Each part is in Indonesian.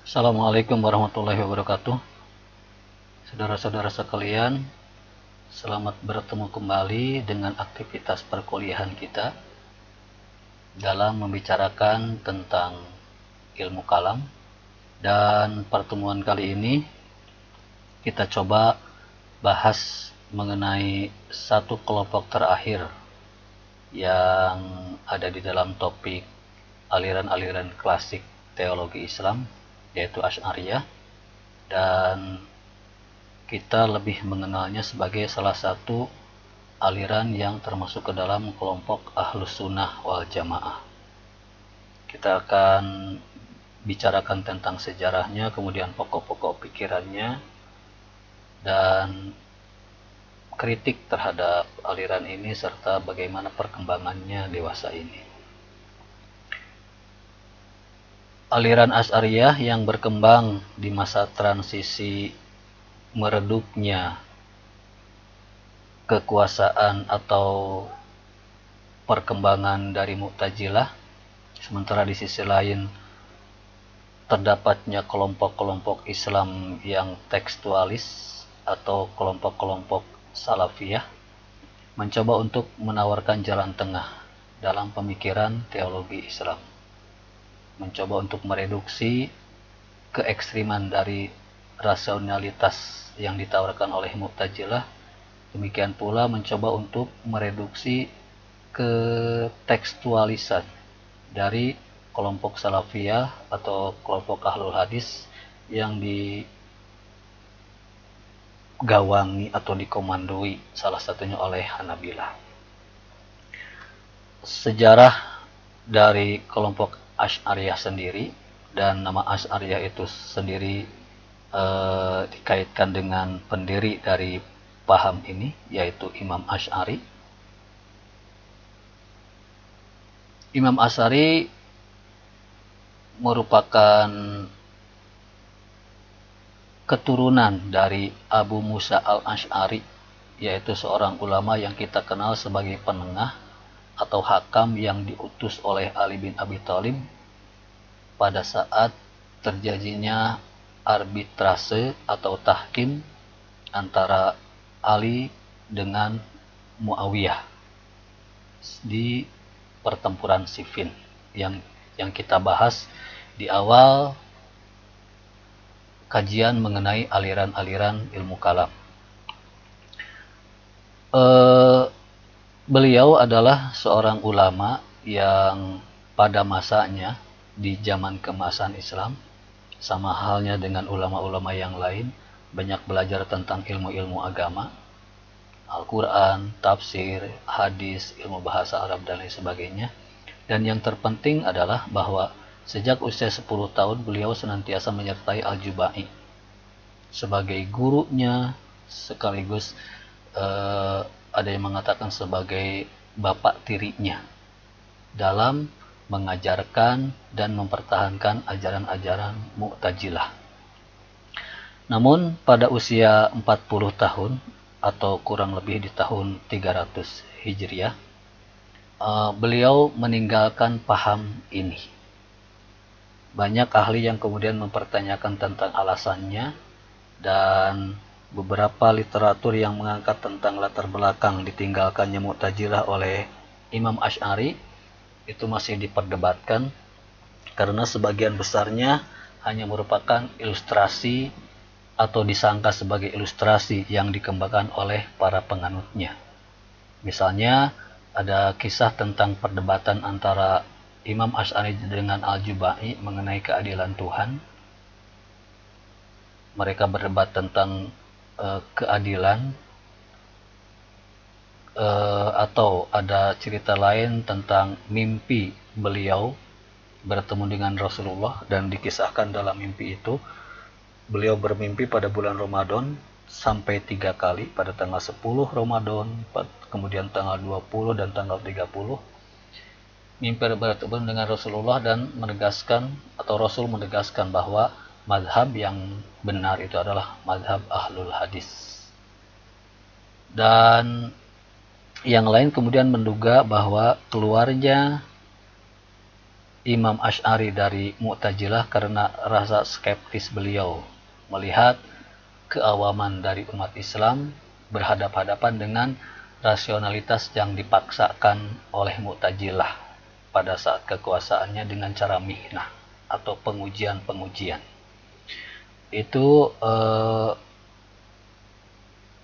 Assalamualaikum warahmatullahi wabarakatuh. Saudara-saudara sekalian, selamat bertemu kembali dengan aktivitas perkuliahan kita dalam membicarakan tentang ilmu kalam. Dan pertemuan kali ini kita coba bahas mengenai satu kelompok terakhir yang ada di dalam topik aliran-aliran klasik teologi Islam, yaitu Asy'ariyah, dan kita lebih mengenalnya sebagai salah satu aliran yang termasuk ke dalam kelompok Ahlus Sunnah wal Jamaah. Kita akan bicarakan tentang sejarahnya, kemudian pokok-pokok pikirannya, dan kritik terhadap aliran ini serta bagaimana perkembangannya dewasa ini. Aliran Asy'ariyah yang berkembang di masa transisi meredupnya kekuasaan atau perkembangan dari Mu'tazilah, sementara di sisi lain terdapatnya kelompok-kelompok Islam yang tekstualis atau kelompok-kelompok Salafiyah, mencoba untuk menawarkan jalan tengah dalam pemikiran teologi Islam, mencoba untuk mereduksi keekstriman dari rasionalitas yang ditawarkan oleh Mu'tazilah, demikian pula mencoba untuk mereduksi ketekstualisan dari kelompok Salafiyah atau kelompok Ahlul Hadis yang digawangi atau dikomandoi salah satunya oleh Hanabilah. Sejarah dari kelompok Asy'ariyah sendiri, dan nama Asy'ariyah itu sendiri dikaitkan dengan pendiri dari paham ini, yaitu Imam Asy'ari. Imam Asy'ari merupakan keturunan dari Abu Musa al-Asy'ari, yaitu seorang ulama yang kita kenal sebagai penengah atau hakam yang diutus oleh Ali bin Abi Thalib pada saat terjadinya arbitrase atau tahkim antara Ali dengan Muawiyah di pertempuran Siffin yang kita bahas di awal kajian mengenai aliran-aliran ilmu kalam. Beliau adalah seorang ulama yang pada masanya di zaman keemasan Islam, sama halnya dengan ulama-ulama yang lain, banyak belajar tentang ilmu-ilmu agama, Al-Quran, tafsir, hadis, ilmu bahasa Arab, dan lain sebagainya. Dan yang terpenting adalah bahwa sejak usia 10 tahun beliau senantiasa menyertai Al-Jubai sebagai gurunya, sekaligus ada yang mengatakan sebagai bapak tirinya dalam mengajarkan dan mempertahankan ajaran-ajaran Mu'tazilah. Namun pada usia 40 tahun atau kurang lebih di tahun 300 Hijriah, beliau meninggalkan paham ini. Banyak ahli yang kemudian mempertanyakan tentang alasannya, dan beberapa literatur yang mengangkat tentang latar belakang ditinggalkannya Mu'tazilah oleh Imam Asy'ari itu masih diperdebatkan, karena sebagian besarnya hanya merupakan ilustrasi atau disangka sebagai ilustrasi yang dikembangkan oleh para penganutnya. Misalnya ada kisah tentang perdebatan antara Imam Asy'ari dengan Al-Jubai mengenai keadilan Tuhan. Mereka berdebat tentang keadilan, atau ada cerita lain tentang mimpi beliau bertemu dengan Rasulullah, dan dikisahkan dalam mimpi itu beliau bermimpi pada bulan Ramadan sampai 3 kali, pada tanggal 10 Ramadan, kemudian tanggal 20 dan tanggal 30. Mimpi bertemu dengan Rasulullah dan menegaskan, atau Rasul menegaskan bahwa mazhab yang benar itu adalah mazhab Ahlul Hadis. Dan yang lain kemudian menduga bahwa keluarnya Imam Asy'ari dari Mu'tazilah karena rasa skeptis beliau melihat keawaman dari umat Islam berhadap-hadapan dengan rasionalitas yang dipaksakan oleh Mu'tazilah pada saat kekuasaannya dengan cara mihnah atau pengujian-pengujian. Itu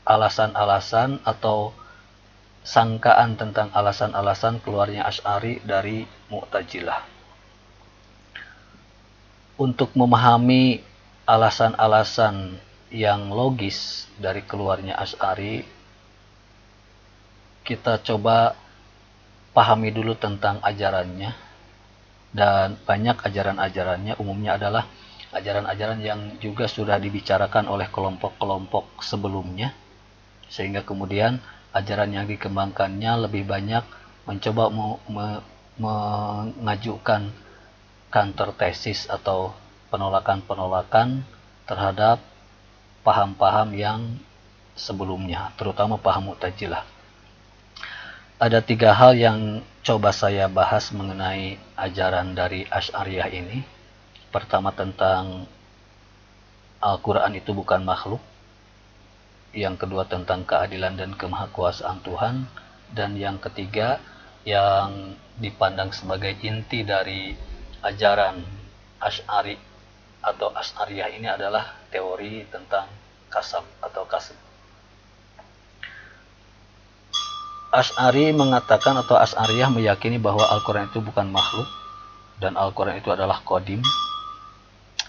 alasan-alasan atau sangkaan tentang alasan-alasan keluarnya Asy'ari dari Mu'tazilah. Untuk memahami alasan-alasan yang logis dari keluarnya Asy'ari, kita coba pahami dulu tentang ajarannya. Dan banyak ajaran-ajarannya umumnya adalah ajaran-ajaran yang juga sudah dibicarakan oleh kelompok-kelompok sebelumnya, sehingga kemudian ajaran yang dikembangkannya lebih banyak mencoba mengajukan counter tesis atau penolakan-penolakan terhadap paham-paham yang sebelumnya, terutama paham Mu'tazilah. Ada 3 hal yang coba saya bahas mengenai ajaran dari Asy'ariyah ini. Pertama, tentang Al-Quran itu bukan makhluk. Yang kedua, tentang keadilan dan kemahakuasaan Tuhan. Dan yang ketiga, yang dipandang sebagai inti dari ajaran Asy'ari atau Asy'ariyah ini adalah teori tentang kasab atau kasb. Asy'ari mengatakan atau Asy'ariyah meyakini bahwa Al-Quran itu bukan makhluk dan Al-Quran itu adalah qadim.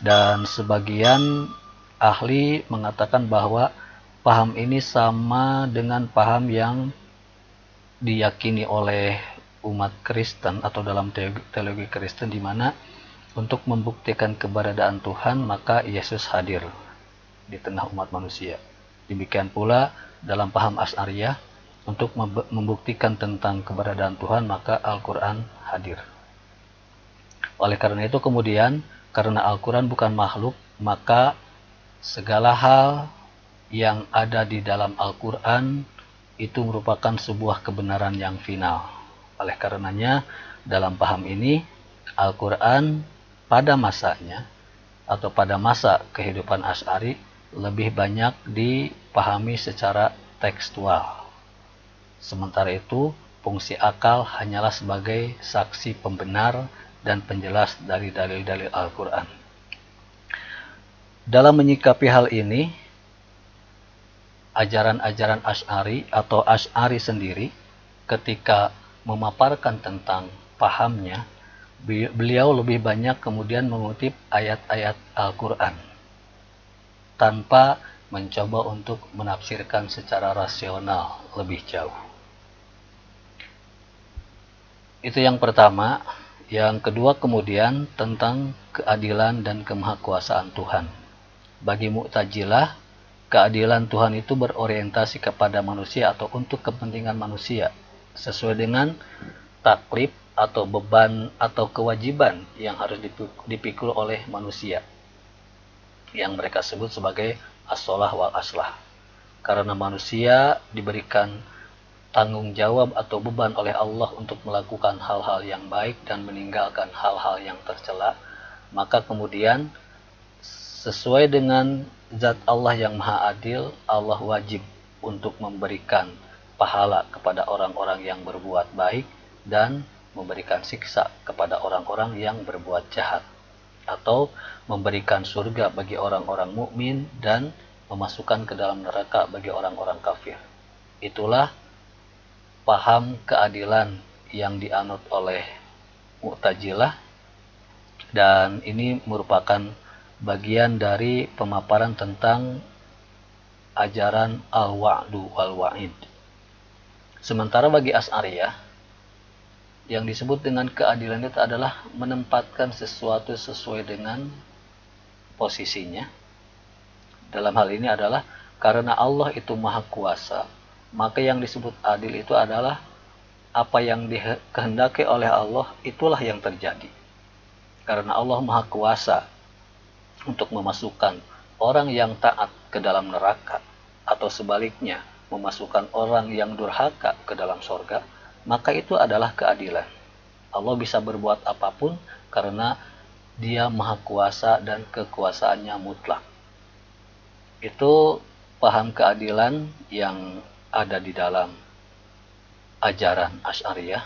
Dan sebagian ahli mengatakan bahwa paham ini sama dengan paham yang diyakini oleh umat Kristen atau dalam teologi Kristen, di mana untuk membuktikan keberadaan Tuhan maka Yesus hadir di tengah umat manusia. Demikian pula dalam paham Asy'ariyah, untuk membuktikan tentang keberadaan Tuhan maka Al-Quran hadir. Oleh karena itu kemudian, karena Al-Quran bukan makhluk, maka segala hal yang ada di dalam Al-Quran itu merupakan sebuah kebenaran yang final. Oleh karenanya, dalam paham ini, Al-Quran pada masanya atau pada masa kehidupan Asy'ari lebih banyak dipahami secara tekstual. Sementara itu, fungsi akal hanyalah sebagai saksi pembenar dan penjelas dari dalil-dalil Al-Quran. Dalam menyikapi hal ini, ajaran-ajaran Asy'ari atau Asy'ari sendiri ketika memaparkan tentang pahamnya, beliau lebih banyak kemudian mengutip ayat-ayat Al-Quran tanpa mencoba untuk menafsirkan secara rasional lebih jauh. Itu yang pertama. Yang kedua kemudian tentang keadilan dan kemahakuasaan Tuhan. Bagi Mu'tazilah, keadilan Tuhan itu berorientasi kepada manusia atau untuk kepentingan manusia, sesuai dengan taklif atau beban atau kewajiban yang harus dipikul oleh manusia, yang mereka sebut sebagai as-sholah wal aslah. Karena manusia diberikan tanggung jawab atau beban oleh Allah untuk melakukan hal-hal yang baik dan meninggalkan hal-hal yang tercela, maka kemudian sesuai dengan zat Allah yang maha adil, Allah wajib untuk memberikan pahala kepada orang-orang yang berbuat baik dan memberikan siksa kepada orang-orang yang berbuat jahat, atau memberikan surga bagi orang-orang mukmin dan memasukkan ke dalam neraka bagi orang-orang kafir. Itulah paham keadilan yang dianut oleh Mu'tazilah, dan ini merupakan bagian dari pemaparan tentang ajaran al-wa'du wal-wa'id. Sementara bagi Asy'ariyah, yang disebut dengan keadilan itu adalah menempatkan sesuatu sesuai dengan posisinya. Dalam hal ini adalah karena Allah itu maha kuasa, maka yang disebut adil itu adalah apa yang dikehendaki oleh Allah, itulah yang terjadi. Karena Allah maha kuasa untuk memasukkan orang yang taat ke dalam neraka, atau sebaliknya memasukkan orang yang durhaka ke dalam surga, maka itu adalah keadilan. Allah bisa berbuat apapun karena Dia maha kuasa dan kekuasaannya mutlak. Itu paham keadilan yang ada di dalam ajaran Asy'ariyah.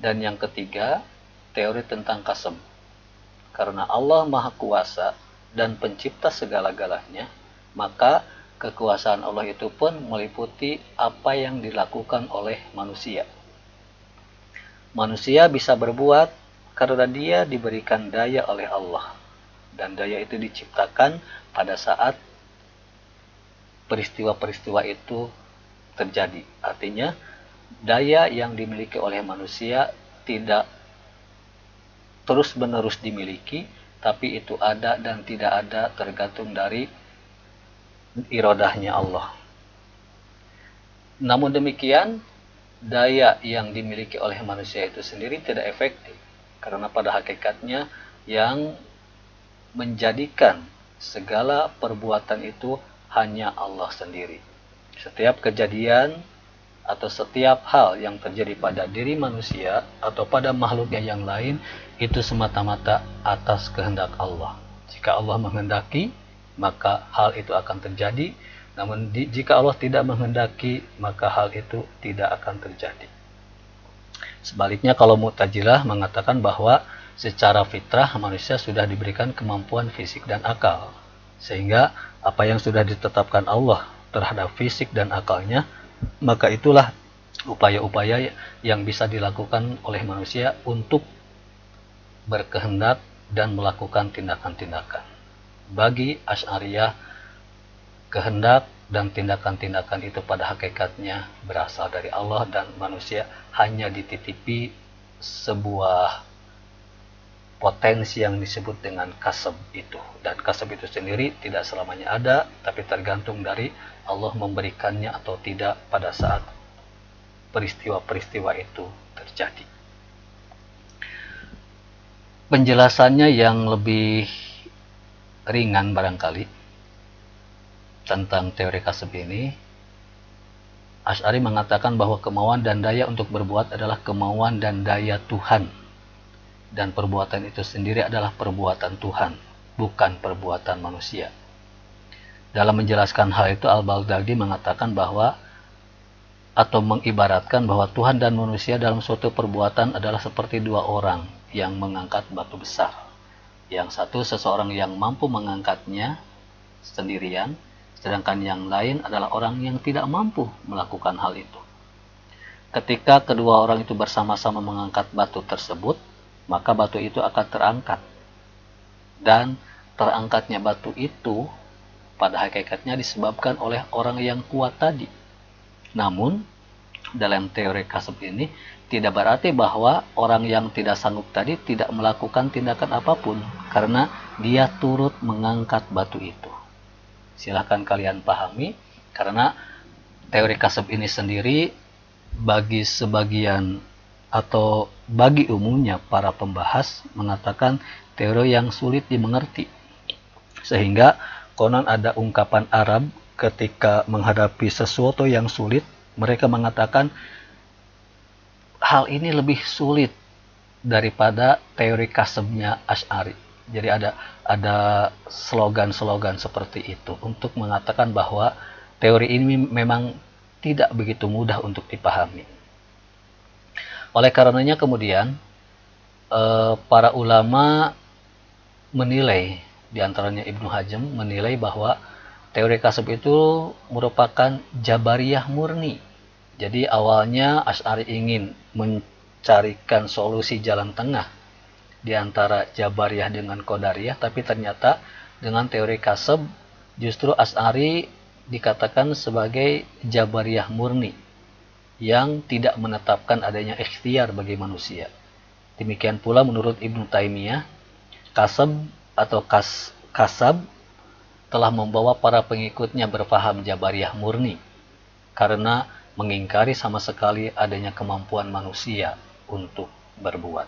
Dan yang ketiga, teori tentang kasab. Karena Allah maha kuasa dan pencipta segala-galanya, maka kekuasaan Allah itu pun meliputi apa yang dilakukan oleh manusia. Manusia bisa berbuat karena dia diberikan daya oleh Allah. Dan daya itu diciptakan pada saat peristiwa-peristiwa itu terjadi. Artinya, daya yang dimiliki oleh manusia tidak terus-menerus dimiliki, tapi itu ada dan tidak ada tergantung dari iradahnya Allah. Namun demikian, daya yang dimiliki oleh manusia itu sendiri tidak efektif, karena pada hakikatnya yang menjadikan segala perbuatan itu hanya Allah sendiri. Setiap kejadian atau setiap hal yang terjadi pada diri manusia atau pada makhluknya yang lain itu semata-mata atas kehendak Allah. Jika Allah menghendaki, maka hal itu akan terjadi. Namun jika Allah tidak menghendaki, maka hal itu tidak akan terjadi. Sebaliknya, kalau Mu'tazilah mengatakan bahwa secara fitrah manusia sudah diberikan kemampuan fisik dan akal, sehingga apa yang sudah ditetapkan Allah terhadap fisik dan akalnya, maka itulah upaya-upaya yang bisa dilakukan oleh manusia untuk berkehendak dan melakukan tindakan-tindakan. Bagi Asy'ariyah, kehendak dan tindakan-tindakan itu pada hakikatnya berasal dari Allah, dan manusia hanya dititipi sebuah potensi yang disebut dengan kasab itu. Dan kasab itu sendiri tidak selamanya ada, tapi tergantung dari Allah memberikannya atau tidak pada saat peristiwa-peristiwa itu terjadi. Penjelasannya yang lebih ringan barangkali tentang teori kasab ini, Asy'ari mengatakan bahwa kemauan dan daya untuk berbuat adalah kemauan dan daya Tuhan, dan perbuatan itu sendiri adalah perbuatan Tuhan, bukan perbuatan manusia. Dalam menjelaskan hal itu, Al-Baghdadi mengatakan bahwa, atau mengibaratkan bahwa Tuhan dan manusia dalam suatu perbuatan adalah seperti dua orang yang mengangkat batu besar. Yang satu seseorang yang mampu mengangkatnya sendirian, sedangkan yang lain adalah orang yang tidak mampu melakukan hal itu. Ketika kedua orang itu bersama-sama mengangkat batu tersebut, maka batu itu akan terangkat. Dan terangkatnya batu itu pada hakikatnya disebabkan oleh orang yang kuat tadi. Namun, dalam teori kasab ini tidak berarti bahwa orang yang tidak sanggup tadi tidak melakukan tindakan apapun, karena dia turut mengangkat batu itu. Silahkan kalian pahami, karena teori kasab ini sendiri bagi sebagian atau bagi umumnya para pembahas mengatakan teori yang sulit dimengerti. Sehingga konon ada ungkapan Arab ketika menghadapi sesuatu yang sulit, mereka mengatakan hal ini lebih sulit daripada teori kasabnya Asy'ari. Jadi ada slogan-slogan seperti itu untuk mengatakan bahwa teori ini memang tidak begitu mudah untuk dipahami. Oleh karenanya kemudian para ulama menilai, diantaranya Ibnu Hazm menilai bahwa teori kasab itu merupakan Jabariyah murni. Jadi awalnya Asy'ari ingin mencarikan solusi jalan tengah di antara Jabariyah dengan Qadariyah, tapi ternyata dengan teori kasab justru Asy'ari dikatakan sebagai Jabariyah murni yang tidak menetapkan adanya ikhtiar bagi manusia. Demikian pula menurut Ibnu Taimiyah, kasab atau kasab telah membawa para pengikutnya berpaham Jabariyah murni karena mengingkari sama sekali adanya kemampuan manusia untuk berbuat.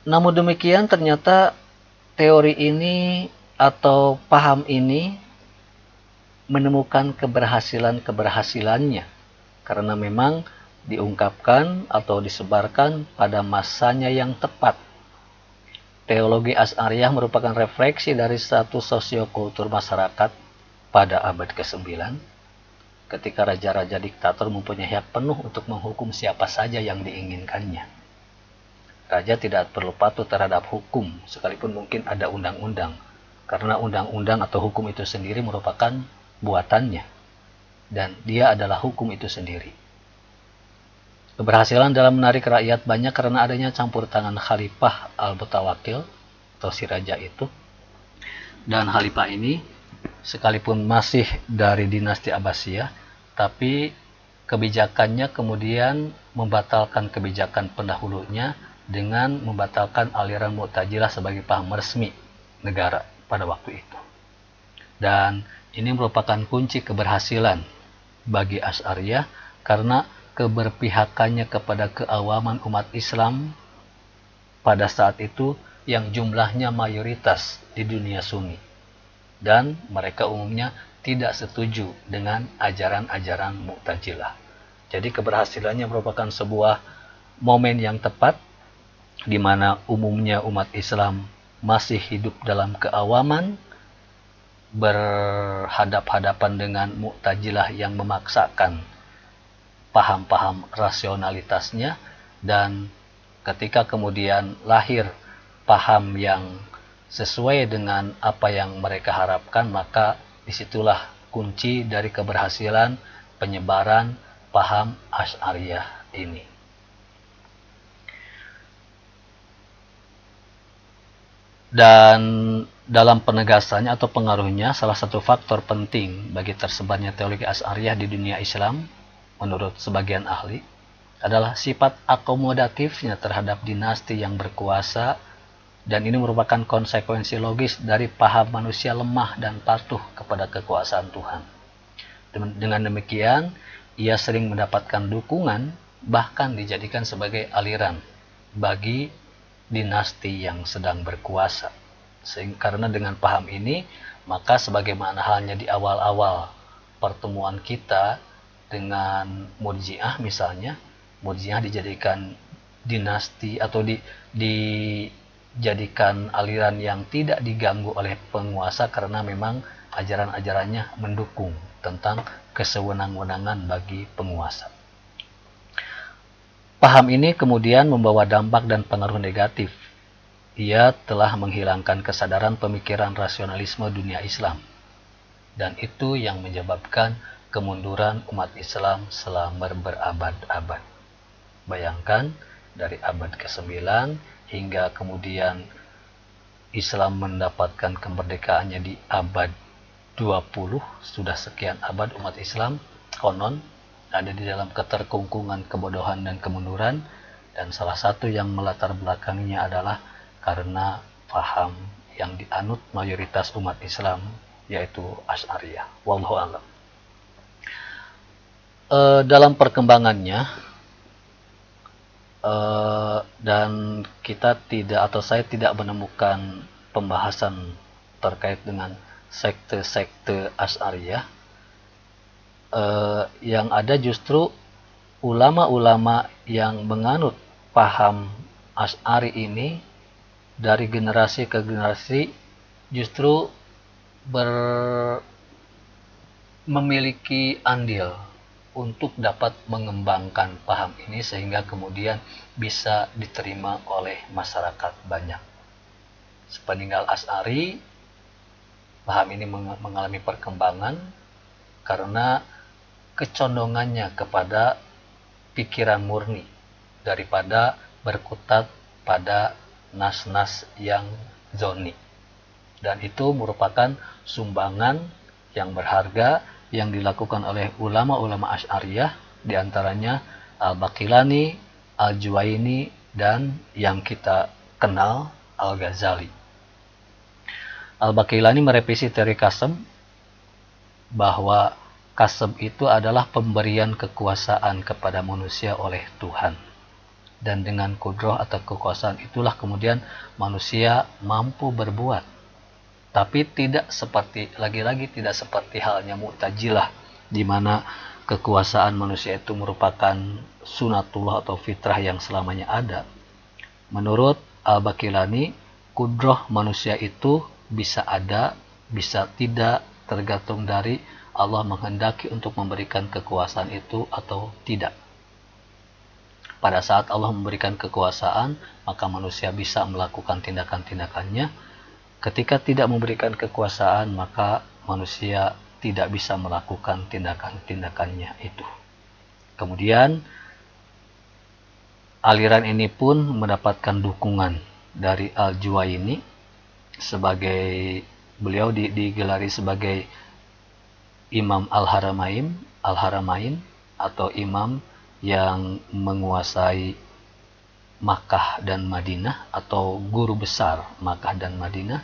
Namun demikian, ternyata teori ini atau paham ini menemukan keberhasilannya, karena memang diungkapkan atau disebarkan pada masanya yang tepat. Teologi Asy'ariyah merupakan refleksi dari satu sosiokultur masyarakat pada abad ke-9, ketika raja-raja diktator mempunyai hak penuh untuk menghukum siapa saja yang diinginkannya. Raja tidak perlu patuh terhadap hukum, sekalipun mungkin ada undang-undang, karena undang-undang atau hukum itu sendiri merupakan buatannya, dan dia adalah hukum itu sendiri. Keberhasilan dalam menarik rakyat banyak karena adanya campur tangan Khalifah Al-Mutawakkil atau si raja itu. Dan Khalifah ini sekalipun masih dari dinasti Abbasiyah, tapi kebijakannya kemudian membatalkan kebijakan pendahulunya dengan membatalkan aliran Mu'tazilah sebagai paham resmi negara pada waktu itu. Dan ini merupakan kunci keberhasilan bagi Asy'ariyah karena keberpihakannya kepada keawaman umat Islam pada saat itu yang jumlahnya mayoritas di dunia Sunni, dan mereka umumnya tidak setuju dengan ajaran-ajaran Mu'tazilah. Jadi keberhasilannya merupakan sebuah momen yang tepat di mana umumnya umat Islam masih hidup dalam keawaman, berhadap-hadapan dengan Mu'tazilah yang memaksakan paham-paham rasionalitasnya, dan ketika kemudian lahir paham yang sesuai dengan apa yang mereka harapkan, maka disitulah kunci dari keberhasilan penyebaran paham Asy'ariyah ini. Dan dalam penegasannya atau pengaruhnya, salah satu faktor penting bagi tersebarnya teologi Asy'ariyah di dunia Islam menurut sebagian ahli adalah sifat akomodatifnya terhadap dinasti yang berkuasa, dan ini merupakan konsekuensi logis dari paham manusia lemah dan patuh kepada kekuasaan Tuhan. Dengan demikian, ia sering mendapatkan dukungan, bahkan dijadikan sebagai aliran bagi dinasti yang sedang berkuasa. Karena dengan paham ini, maka sebagaimana halnya di awal-awal pertemuan kita dengan Murji'ah misalnya, Murji'ah dijadikan dinasti atau dijadikan aliran yang tidak diganggu oleh penguasa karena memang ajaran-ajarannya mendukung tentang kesewenang-wenangan bagi penguasa. Paham ini kemudian membawa dampak dan pengaruh negatif. Ia telah menghilangkan kesadaran pemikiran rasionalisme dunia Islam, dan itu yang menyebabkan kemunduran umat Islam selama berabad-abad. Bayangkan, dari abad ke-9 hingga kemudian Islam mendapatkan kemerdekaannya di abad 20, sudah sekian abad umat Islam konon ada di dalam keterkungkungan, kebodohan, dan kemunduran, dan salah satu yang melatar belakangnya adalah karena paham yang dianut mayoritas umat Islam, yaitu Asy'ariyah. Wallahu a'lam. Dalam perkembangannya, dan kita tidak, atau saya tidak menemukan pembahasan terkait dengan sekte-sekte Asy'ariyah. Yang ada justru ulama-ulama yang menganut paham Asy'ari ini dari generasi ke generasi justru memiliki andil untuk dapat mengembangkan paham ini sehingga kemudian bisa diterima oleh masyarakat banyak. Sepeninggal Asy'ari, paham ini mengalami perkembangan karena kecondongannya kepada pikiran murni daripada berkutat pada nas-nas yang zoni. Dan itu merupakan sumbangan yang berharga yang dilakukan oleh ulama-ulama Asy'ariyah, diantaranya Al-Baqillani, Al-Juwaini, dan yang kita kenal Al-Ghazali. Al-Baqillani merevisi teori kasem bahwa kasem itu adalah pemberian kekuasaan kepada manusia oleh Tuhan. Dan dengan kudroh atau kekuasaan itulah kemudian manusia mampu berbuat. Tapi tidak seperti, lagi-lagi tidak seperti halnya Mu'tazilah, di mana kekuasaan manusia itu merupakan sunatullah atau fitrah yang selamanya ada. Menurut Al-Baqillani, kudroh manusia itu bisa ada, bisa tidak, tergantung dari Allah menghendaki untuk memberikan kekuasaan itu atau tidak. Pada saat Allah memberikan kekuasaan, maka manusia bisa melakukan tindakan-tindakannya. Ketika tidak memberikan kekuasaan, maka manusia tidak bisa melakukan tindakan-tindakannya itu. Kemudian, aliran ini pun mendapatkan dukungan dari Al-Juwayni sebagai beliau digelari sebagai Imam Al-Haramain atau imam yang menguasai Makkah dan Madinah atau guru besar Makkah dan Madinah,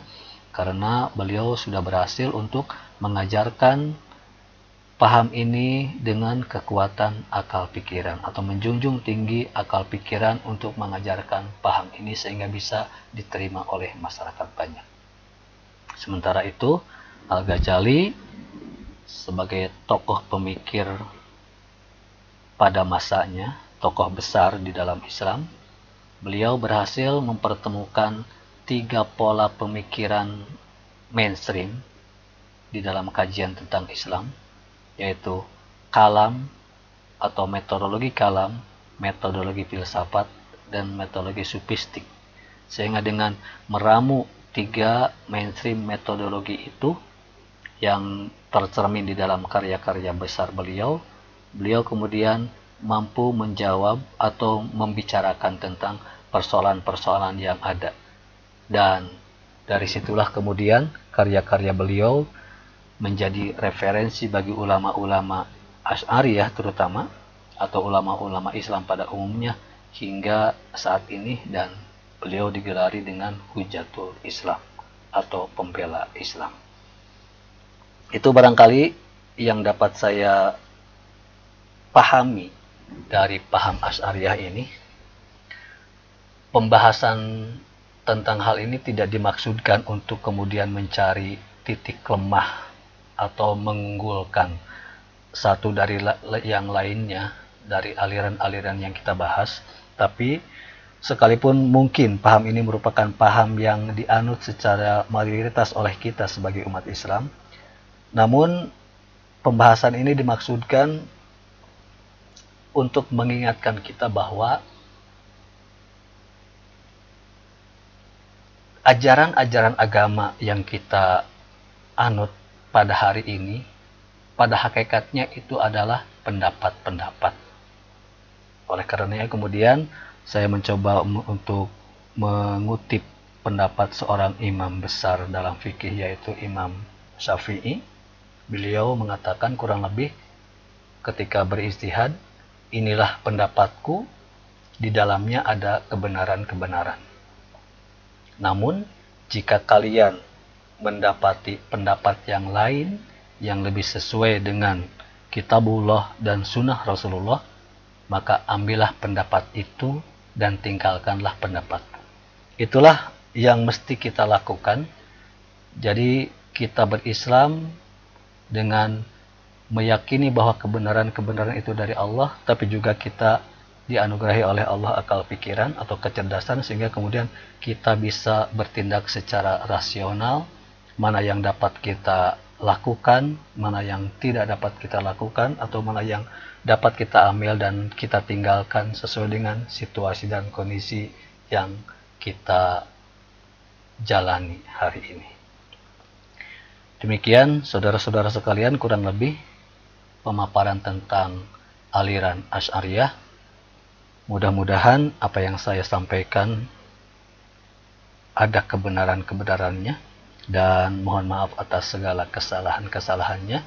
karena beliau sudah berhasil untuk mengajarkan paham ini dengan kekuatan akal pikiran atau menjunjung tinggi akal pikiran untuk mengajarkan paham ini sehingga bisa diterima oleh masyarakat banyak. Sementara itu, Al-Ghazali sebagai tokoh pemikir pada masanya, tokoh besar di dalam Islam, beliau berhasil mempertemukan 3 pola pemikiran mainstream di dalam kajian tentang Islam, yaitu kalam atau metodologi kalam, metodologi filsafat, dan metodologi sufistik. Sehingga dengan meramu 3 mainstream metodologi itu yang tercermin di dalam karya-karya besar beliau kemudian mampu menjawab atau membicarakan tentang persoalan-persoalan yang ada. Dan dari situlah kemudian karya-karya beliau menjadi referensi bagi ulama-ulama Asy'ariyah terutama, atau ulama-ulama Islam pada umumnya hingga saat ini, dan beliau digelari dengan Hujatul Islam atau pembela Islam. Itu barangkali yang dapat saya pahami dari paham Asy'ariyah ini. Pembahasan tentang hal ini tidak dimaksudkan untuk kemudian mencari titik lemah atau mengunggulkan satu dari yang lainnya dari aliran-aliran yang kita bahas, tapi sekalipun mungkin paham ini merupakan paham yang dianut secara mayoritas oleh kita sebagai umat Islam, namun pembahasan ini dimaksudkan untuk mengingatkan kita bahwa ajaran-ajaran agama yang kita anut pada hari ini, pada hakikatnya itu adalah pendapat-pendapat. Oleh karenanya kemudian saya mencoba untuk mengutip pendapat seorang imam besar dalam fikih, yaitu Imam Syafi'i. Beliau mengatakan kurang lebih ketika beristihad, inilah pendapatku, di dalamnya ada kebenaran-kebenaran. Namun, jika kalian mendapati pendapat yang lain yang lebih sesuai dengan kitabullah dan sunnah Rasulullah, maka ambillah pendapat itu dan tinggalkanlah pendapatku. Itulah yang mesti kita lakukan. Jadi kita berislam dengan meyakini bahwa kebenaran-kebenaran itu dari Allah, tapi juga kita dianugerahi oleh Allah akal pikiran atau kecerdasan, sehingga kemudian kita bisa bertindak secara rasional, mana yang dapat kita lakukan, mana yang tidak dapat kita lakukan, atau mana yang dapat kita ambil dan kita tinggalkan sesuai dengan situasi dan kondisi yang kita jalani hari ini. Demikian saudara-saudara sekalian, kurang lebih pemaparan tentang aliran Asy'ariyah. Mudah-mudahan apa yang saya sampaikan ada kebenaran-kebenarannya, dan mohon maaf atas segala kesalahan-kesalahannya.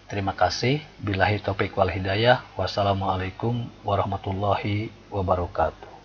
Terima kasih. Billahi taufik wal hidayah. Wassalamualaikum warahmatullahi wabarakatuh.